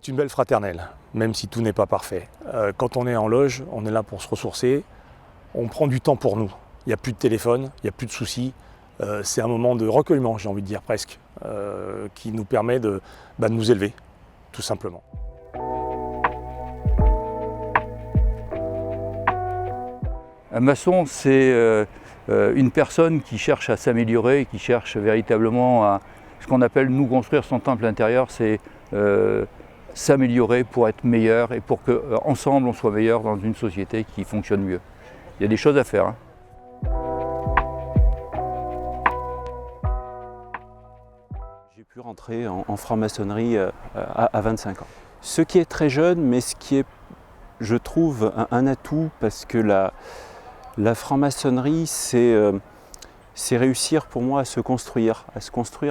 C'est une belle fraternelle, même si tout n'est pas parfait. Quand on est en loge, on est là pour se ressourcer, on prend du temps pour nous. Il n'y a plus de téléphone, il n'y a plus de soucis. C'est un moment de recueillement, j'ai envie de dire presque, qui nous permet de nous élever, tout simplement. Un maçon, c'est une personne qui cherche à s'améliorer, qui cherche véritablement à ce qu'on appelle nous construire son temple intérieur, c'est s'améliorer pour être meilleur et pour qu'ensemble on soit meilleur dans une société qui fonctionne mieux. Il y a des choses à faire. Hein. J'ai pu rentrer en franc-maçonnerie à 25 ans. Ce qui est très jeune, mais ce qui est, je trouve, un atout, parce que la franc-maçonnerie, c'est réussir pour moi à se construire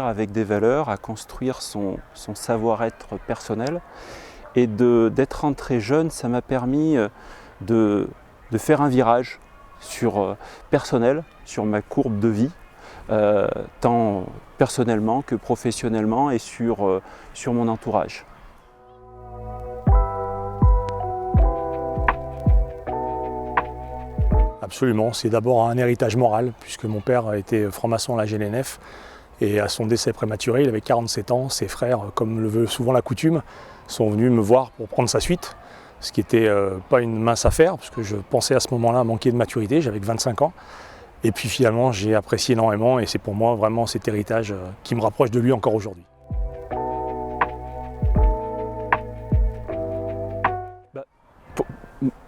avec des valeurs, à construire son savoir-être personnel. Et d'être rentré jeune, ça m'a permis de faire un virage personnel sur ma courbe de vie, tant personnellement que professionnellement et sur mon entourage. Absolument, c'est d'abord un héritage moral, puisque mon père a été franc-maçon à la GNF et à son décès prématuré, il avait 47 ans, ses frères, comme le veut souvent la coutume, sont venus me voir pour prendre sa suite, ce qui n'était pas une mince affaire, parce que je pensais à ce moment-là manquer de maturité, j'avais que 25 ans. Et puis finalement, j'ai apprécié énormément et c'est pour moi vraiment cet héritage qui me rapproche de lui encore aujourd'hui.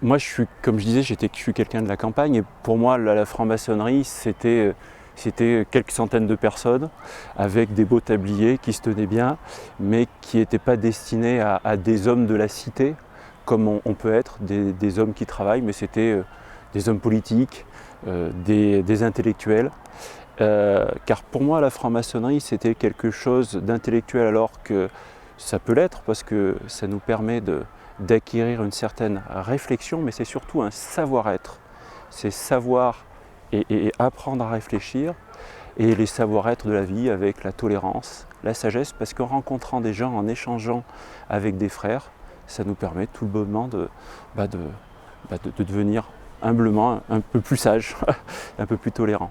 Moi, comme je disais, je suis quelqu'un de la campagne et pour moi, la franc-maçonnerie, c'était quelques centaines de personnes avec des beaux tabliers qui se tenaient bien, mais qui n'étaient pas destinés à des hommes de la cité, comme on peut être, des hommes qui travaillent, mais c'était des hommes politiques, des intellectuels. Car pour moi, la franc-maçonnerie, c'était quelque chose d'intellectuel, alors que ça peut l'être, parce que ça nous permet d'acquérir une certaine réflexion, mais c'est surtout un savoir-être. C'est savoir et apprendre à réfléchir, et les savoir-être de la vie avec la tolérance, la sagesse, parce qu'en rencontrant des gens, en échangeant avec des frères, ça nous permet tout bonnement de devenir humblement un peu plus sage, un peu plus tolérant.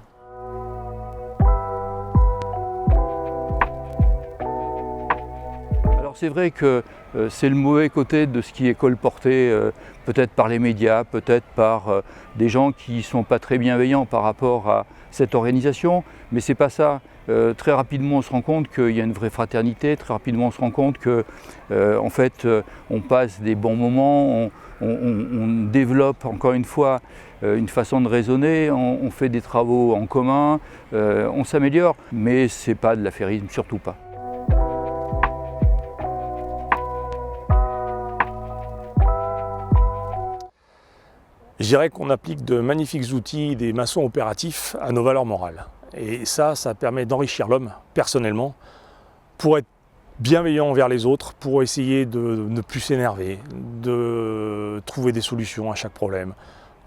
C'est vrai que c'est le mauvais côté de ce qui est colporté, peut-être par les médias, peut-être par des gens qui ne sont pas très bienveillants par rapport à cette organisation, mais c'est pas ça. Très rapidement on se rend compte qu'il y a une vraie fraternité, très rapidement on se rend compte que en fait on passe des bons moments, on développe encore une fois une façon de raisonner, on fait des travaux en commun, on s'améliore, mais c'est pas de l'affairisme, surtout pas. Je dirais qu'on applique de magnifiques outils des maçons opératifs à nos valeurs morales. Et ça permet d'enrichir l'homme personnellement pour être bienveillant envers les autres, pour essayer de ne plus s'énerver, de trouver des solutions à chaque problème.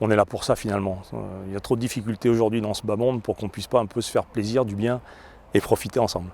On est là pour ça finalement. Il y a trop de difficultés aujourd'hui dans ce bas monde pour qu'on ne puisse pas un peu se faire plaisir, du bien et profiter ensemble.